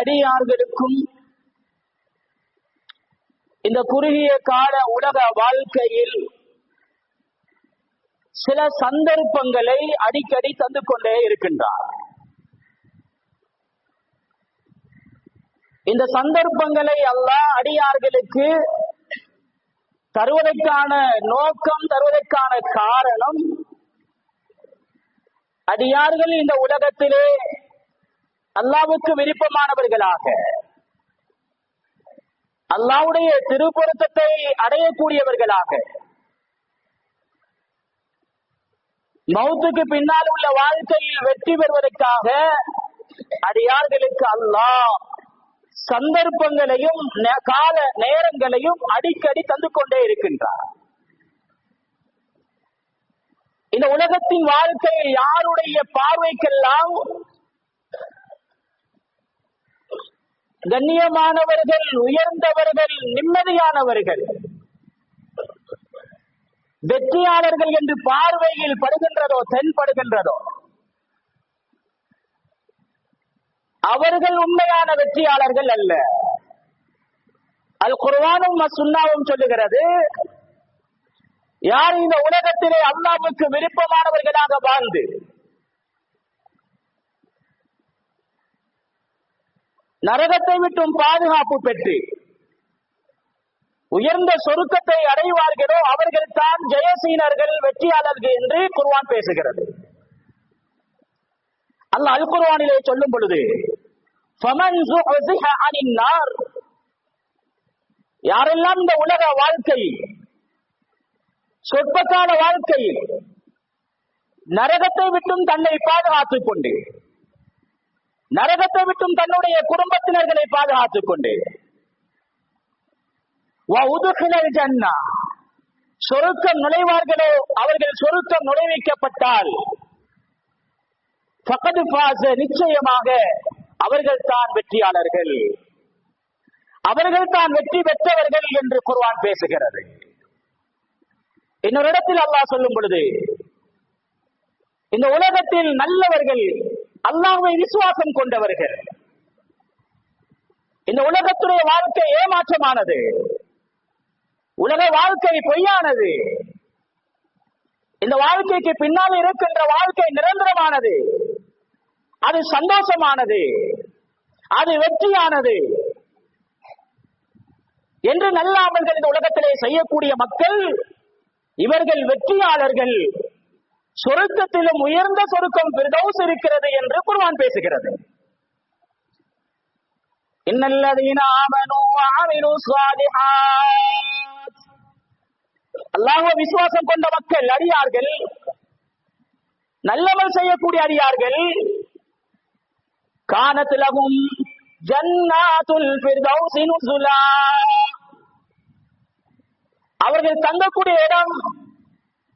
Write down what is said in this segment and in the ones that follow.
அடியார்களுக்கும் இந்த குறுகிய கால உலக வாழ்க்கையில் சில சந்தர்ப்பங்களை அடிக்கடி தந்து கொண்டே இருக்கின்றார். இந்த சந்தர்ப்பங்களை அல்லாஹ் அடியார்களுக்கு தருவதற்கான நோக்கம், தருவதற்கான காரணம், அடியார்கள் இந்த உலகத்திலே அல்லாஹ்வுக்கு விருப்பமானவர்களாக அல்லாஹ்வுடைய திருப்பொருத்தத்தை அடையக்கூடியவர்களாக மௌத்துக்கு பின்னால் உள்ள வாழ்க்கையில் வெற்றி பெறுவதற்காக அடியார்களுக்கு அல்லாஹ் சந்தர்ப்பங்களையும் கால நேரங்களையும் அடிக்கடி தந்து கொண்டே இருக்கின்றார். இந்த உலகத்தின் வாழ்க்கையில் யாருடைய பார்வைக்கெல்லாம் கண்ணியமானவர்கள், உயர்ந்தவர்கள், நிம்மதியானவர்கள், வெற்றியாளர்கள் என்று பார்வையில் படுகின்றதோ, தென்படுகின்றதோ, அவர்கள் உண்மையான வெற்றியாளர்கள் அல்ல. அல் குர்ஆனும் சுன்னாவும் சொல்லுகிறது, யார் இந்த உலகத்திலே அல்லாஹ்வுக்கு விருப்பமானவர்களாக வாழ்ந்து நரகத்தை விட்டும் பாதுகாப்பு பெற்று உயர்ந்த சொருக்கத்தை அடைவார்களோ அவர்கள் தான் ஜெயசீலர்கள், வெற்றியாளர்கள் என்று குர்ஆன் பேசுகிறது. அல்லாஹ் அல் குர்ஆனிலே சொல்லும் பொழுது, ஃபமன் ஸுஹ்ஸிஹ அனின் நார், யாரெல்லாம் இந்த உலக வாழ்க்கை சொற்பகால வாழ்க்கையில் நரகத்தை விட்டும் தன்னை பாதுகாத்துக் கொண்டு, நரகத்தை விட்டும் தன்னுடைய குடும்பத்தினர்களை பாதுகாத்துக் கொண்டு, சொருக்கம் நுழைவார்களோ அவர்கள் சொருக்கம் நுழைவிக்கப்பட்டால் நிச்சயமாக அவர்கள் தான் வெற்றியாளர்கள், அவர்கள் தான் வெற்றி பெற்றவர்கள் என்று குர்ஆன் பேசுகிறது. இன்னொரு இடத்தில் அல்லாஹ் சொல்லும் பொழுது, இந்த உலகத்தில் நல்லவர்கள், அல்லாஹ்வை விசுவாசம் கொண்டவர்கள், இந்த உலகத்துடைய வாழ்க்கை ஏமாற்றமானது, உலக வாழ்க்கை பொய்யானது, இந்த வாழ்க்கைக்கு பின்னால் இருக்கின்ற வாழ்க்கை நிரந்தரமானது, அது சந்தோஷமானது, அது வெற்றியானது என்று நல்ல அமல்கள் இந்த உலகத்திலே செய்யக்கூடிய மக்கள், இவர்கள் வெற்றியாளர்கள், சொருக்கத்திலும் உயர்ந்த சொருக்கம் ஃபிர்தௌஸ் இருக்கிறது என்று குர்ஆன் பேசுகிறது. இன்னல்லதீன ஆமனூ வ அமிலு ஸாலிஹாத், அல்லாஹ்வை விசுவாசம் கொண்ட மக்கள், அடியார்கள், நல்லமல் செய்யக்கூடிய அடியார்கள், கானத் லஹும் ஜன்னாத்துல் ஃபிர்தௌஸி நுஸுலா, அவர்கள் தங்கக்கூடிய இடம்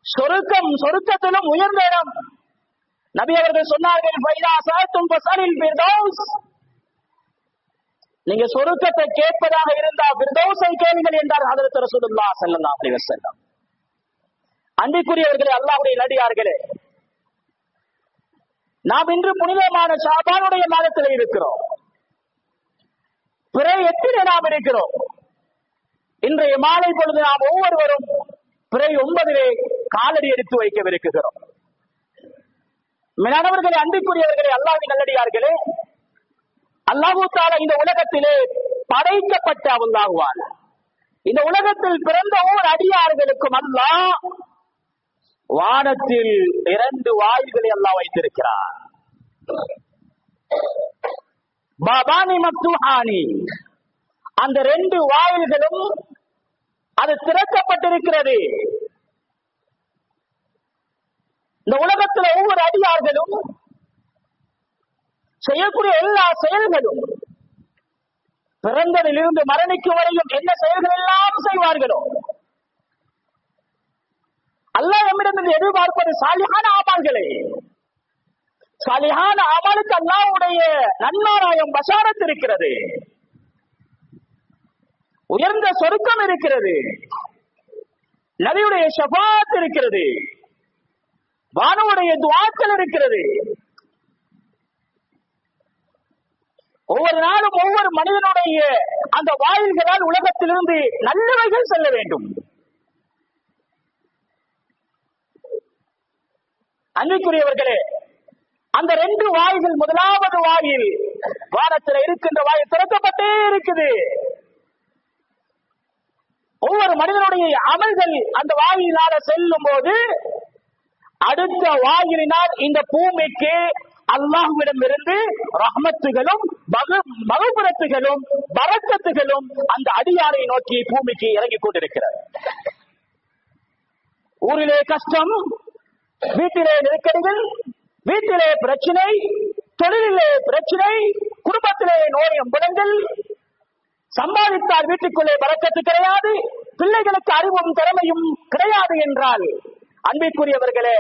சொருக்கம், சொருக்கத்திலும் உயர்ந்த இடம். நபி அவர்கள் சொன்னார்கள், ஃபைதா ஸஅல்தும் ஃபஸலில் ஃபிர்தௌஸ், நீங்க சொருக்கத்தை கேட்பதாக இருந்தால் ஃபிர்தௌஸை கேளுங்கள் என்றார் ஹஜ்ரத் ரசூலுல்லாஹ் ஸல்லல்லாஹு அலைஹி வஸல்லம். அன்பிற்குரியவர்களே, அல்லாஹ்வுடைய நல்லடியார்களே, நாம் இன்று புனிதமான ஷாபானுடைய மாதத்தில் இருக்கிறோம். பிறை 8 நாம் இருக்கிறோம். இன்றைய மாலை பொழுது நாம் ஒவ்வொருவரும் பிறை 9 காலடி எடுத்து வைக்கவிருக்கிறோம். மேலானவர்களே, அன்பிற்குரியவர்களே, அல்லாஹ்வின் நல்லடியார்களே, அல்லாஹ் தஆலா இந்த உலகத்திலே படைக்கப்பட்ட அல்லாஹ்வால் இந்த உலகத்தில் பிறந்த ஒவ்வொரு அடியார்களுக்கும் அல்லாஹ் வானத்தில் 2 வாயில்களை அல்லாஹ் வைத்திருக்கிறார். பாபானி மக்தூஹானி, அந்த 2 வாயில்களும் அது திறக்கப்பட்டிருக்கிறது. இந்த உலகத்தில் ஒவ்வொரு அடியார்களும் செய்யக்கூடிய எல்லா செயல்களும் பிறந்ததிலிருந்து மரணிக்கும் வரையும் என்ன செயல்கள் எல்லாம் செய்வார்களோ அல்லாஹ் நம்மிடமிருந்து எதிர்பார்ப்பது சாலிஹான அமல்களே. சாலிஹான அமலுக்கு அல்லாஹ்வுடைய நன்மாராயம் பஷாரத் இருக்கிறது, உயர்ந்த சொர்க்கம் இருக்கிறது, நபியுடைய ஷஃபாத் இருக்கிறது, வானவுடைய துஆக்கள் இருக்கிறது. ஒவ்வொரு நாளும் ஒவ்வொரு மனிதனுடைய அந்த வாயில்களால் உலகத்திலிருந்து நல்லவைகள் செல்ல வேண்டும். அன்பிற்குரியவர்களே, அந்த 2 வாயில்கள், முதலாவது வாயில் வானத்தில் இருக்கின்ற வாயில் திறக்கப்பட்டே இருக்குது. ஒவ்வொரு மனிதனுடைய அமல்கள் அந்த வாயிலாக செல்லும் போது அடுத்த வாயிலினால் இந்த பூமிக்கு அல்லாஹ்விடம் இருந்து ரஹ்மத்துகளும் மகபுரத்துகளும் பரக்கத்துகளும் அந்த அடியாரை நோக்கி பூமிக்கு இறங்கிக் கொண்டிருக்கிறது. ஊரிலே கஷ்டம், வீட்டிலே நெருக்கடிகள், வீட்டிலே பிரச்சனை, தொழிலிலே பிரச்சனை, குடும்பத்திலே நோய் அம்பலங்கள், சம்பாதித்தால் வீட்டுக்குள்ளே பரக்கத்து கிடையாது, பிள்ளைகளுக்கு அறிவும் திறமையும் கிடையாது என்றால், அன்பிற்குரியவர்களே,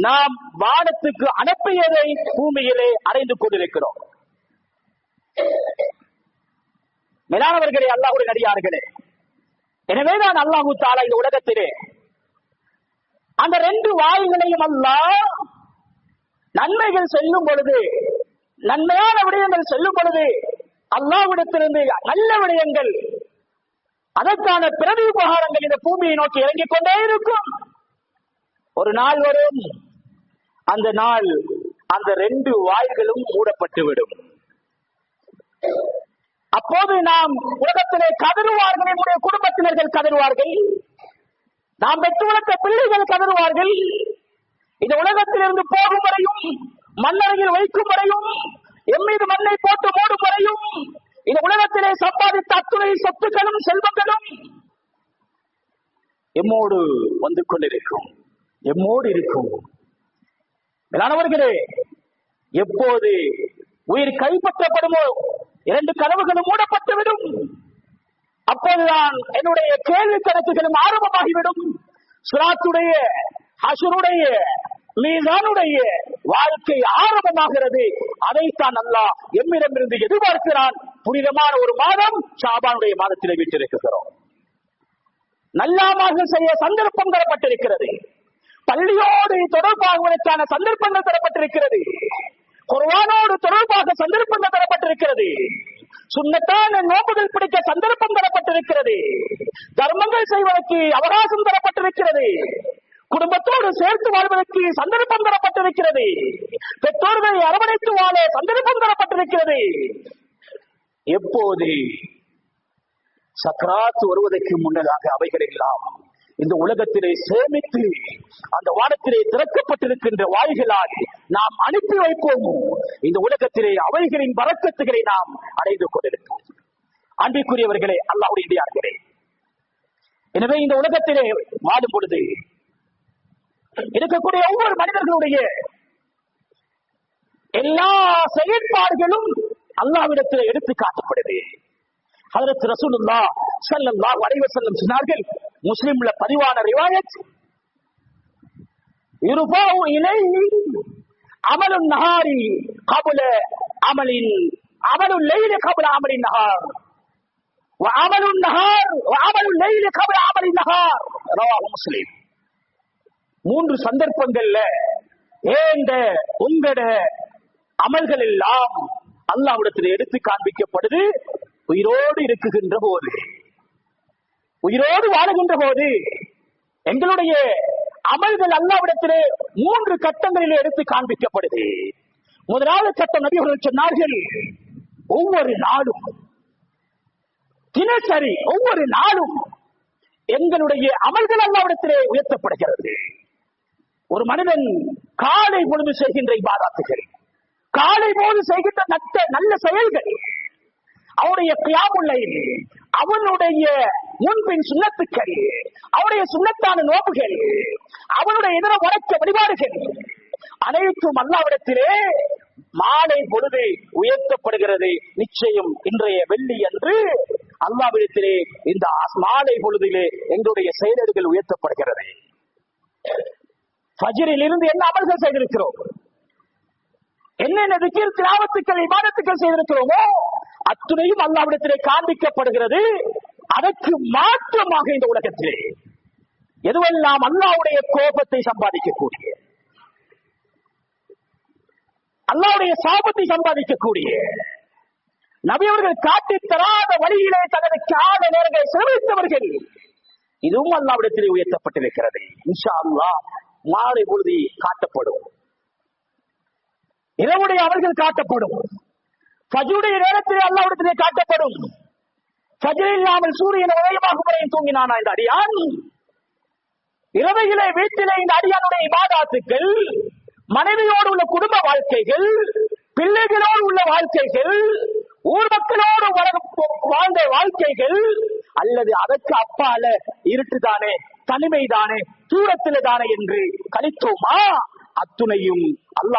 நாம் வானத்துக்கு அனுப்பியதை பூமியிலே அடைந்து கொண்டிருக்கிறோம். மேலானவர்களே, அல்லாஹ்வுடைய அடியார்களே, எனவேதான் அல்லாஹ் தஆலா இந்த உலகத்திலே அந்த 2 வாயில்களையும் அல்லாஹ் நன்மைகள் செல்லும் பொழுது, நன்மையான விடயங்கள் செல்லும் பொழுது அல்லாஹ்விடத்திலிருந்து நல்ல விடயங்கள், அதற்கான பிரதி உபகாரங்கள் இந்த பூமியை நோக்கி இறங்கிக் கொண்டே இருக்கும். ஒரு நாள் வரும், அந்த நாள் அந்த 2 வாயில்களும் மூடப்பட்டுவிடும். அப்போது நாம் உலகத்திலே கதறுவார்கள், நம்முடைய குடும்பத்தினர்கள் கதறுவார்கள், நாம் பெற்று வளர்த்த பிள்ளைகள் கதறுவார்கள். இந்த உலகத்திலிருந்து போகும் வரையும், மண்ணறையில் வைக்கும் வரையும், எம்மீது மண்ணை போட்டு மூடும் வரையும், இந்த உலகத்திலே சம்பாதித்த அத்துணை சொத்துக்களும் செல்வங்களும் எம்மோடு வந்து கொண்டிருக்கும், எம்மோடு இருக்கும். மேலானவர்களே, எப்போது உயிர் கைப்பற்றப்படுமோ 2 கதவுகளும் மூடப்பட்டுவிடும். அப்போதுதான் என்னுடைய கேள்வி கணக்குகளும் ஆரம்பமாகிவிடும். சிராத்துடைய, ஹஷருடைய, மீசானுடைய வாழ்க்கை ஆரம்பமாகிறது. அதைத்தான் அல்லாஹ் எம்மிடமிருந்து எதிர்பார்க்கிறான். புனிதமான ஒரு மாதம் ஷாபானுடைய மாதத்திலே வீட்டிருக்கிறோம். நல்லாமல் செய்ய சந்தர்ப்பம் தரப்பட்டிருக்கிறது. பள்ளியோடு தொடர்பாகுவதற்கான சந்தர்ப்பங்கள் தரப்பட்டிருக்கிறது. குர்ஆனோடு தொடர்பாக சந்தர்ப்பங்கள் தரப்பட்டிருக்கிறது. சுன்னத்தான நோம்புகள் பிடிக்க சந்தர்ப்பம் தரப்பட்டிருக்கிறது. தர்மங்கள் செய்வதற்கு அவகாசம் தரப்பட்டிருக்கிறது. குடும்பத்தோடு சேர்த்து வாழ்வதற்கு சந்தர்ப்பம் தரப்பட்டிருக்கிறது. பெற்றோர்களை அரவணைத்து வாழ சந்தர்ப்பம் தரப்பட்டிருக்கிறது. எப்போது சக்ராத் வருவதற்கு முன்னதாக அவைகள் எல்லாம் இந்த உலகத்திலே சேமித்து அந்த வானத்திலே திறக்கப்பட்டிருக்கின்ற வாய்களால் நாம் அனுப்பி வைப்போமோ, இந்த உலகத்திலே அவைகளின் பரக்கத்துகளை நாம் அடைந்து கொண்டிருப்போம். அன்பிற்குரியவர்களே, அல்லாஹ்வுடைய அடியார்களே, எனவே இந்த உலகத்திலே வாடும் பொழுது இருக்கக்கூடிய ஒவ்வொரு மனிதர்களுடைய எல்லா செயற்பாடுகளும் அல்லாஹ்விடத்தில் எடுத்து காட்டப்படுது. ஹஜ்ரத் ரசூலுல்லாஹ் ஸல்லல்லாஹு அலைஹி வஸல்லம் சொன்னார்கள், முஸ்லிம்ல பதிவான ரிவாயத், யுர்ஃபஉ இலைஹி அமலுன் நஹாரி கப்ல அமலின் அமலுல் லைலி கப்ல அமலின் நஹார் வ அமலுன் நஹார் வ அமலுல் லைலி கப்ல அமலின் நஹார். ரவாஹு முஸ்லிம். 3 சந்தர்ப்பங்கள்ல ஏண்ட உங்கட அமல்கள் எல்லாம் அல்லாஹ்விடத்தில் எடுத்து காண்பிக்கப்படுது. உயிரோடு இருக்குகின்ற போது, உயிரோடு வாழுகின்ற போது எங்களுடைய அமல்கள் அல்லாஹ்விடத்திலே 3 கட்டங்களில் எடுத்து காண்பிக்கப்படுது. முதலாவது கட்டம் நபி அவர்கள் சொன்னார்கள், ஒவ்வொரு நாளும் தினசரி ஒவ்வொரு நாளும் எங்களுடைய அமல்கள் அல்லாஹ்விடத்திலே உயர்த்தப்படுகிறது. ஒரு மனிதன் காலை பொழுது செய்கின்ற இபாதத்துகள், காலை போது செய்கின்ற நல்ல செயல்கள், அவருடைய கியாமுல் லைல், அவனுடைய முன்பின் சுன்னத்துக்கள், அவருடைய சுன்னத்தான நோம்புகள், அவனுடைய இதர வணக்க வழிபாடுகள் அனைத்தும் அல்லாஹ்விடத்திலே மாலை பொழுது உயர்த்தப்படுகிறது. நிச்சயம் இன்றைய வெள்ளி அன்று அல்லாஹ்விடத்திலே இந்த மாலை பொழுதிலே எங்களுடைய செயல்கள் உயர்த்தப்படுகிறது. ஃபஜ்ரில் இருந்து என்ன அமல்கள் செய்திருக்கிறோம், என்னென்ன திக்ர் திலாவத்துக்கள் இபாதத்துக்கள் செய்திருக்கிறோமோ அத்துணையும் அல்லாஹ்விடத்திலே காண்பிக்கப்படுகிறது. அதற்கு மாற்றமாக இந்த உலகத்திலே எதுவெல்லாம் அல்லாஹ்வுடைய கோபத்தை சம்பாதிக்கக்கூடிய, அல்லாஹ்வுடைய சாபத்தை சம்பாதிக்கக்கூடிய, நபி அவர்கள் காட்டித் தராத வழியிலே தனது கால நேரங்களை செலவழித்தவர்கள். இதுவும் அல்லாஹ்விடத்திலே உயர்த்தப்பட்டிருக்கிறது. இன்ஷா அல்லாஹ் மாலை பொழுது காட்டப்படும், இரவுடைய அவர்கள் காட்டப்படும், ஃபஜ்ருடைய நேரத்திலே அல்லாஹ்விடத்திலே காட்டப்படும். ஃபஜ்ர் இல்லாமல் சூரியன் உதயமாகும் வரையும் தூங்கினானா இந்த அடியான்? இரவையிலே வீட்டிலே இந்த அடியானுடைய இபாதத்துக்கள், மனைவியோடு உள்ள குடும்ப வாழ்க்கைகள், பிள்ளைகளோடு உள்ள வாழ்க்கைகள், ஊர் மக்களோடு வாழ்ந்த வாழ்க்கைகள், அல்லது அதற்கு அப்பால இருட்டுதானே, தனிமைதானே, தூரத்திலே தானே என்று கழித்தோமா? அத்துணையும் அல்லாஹ்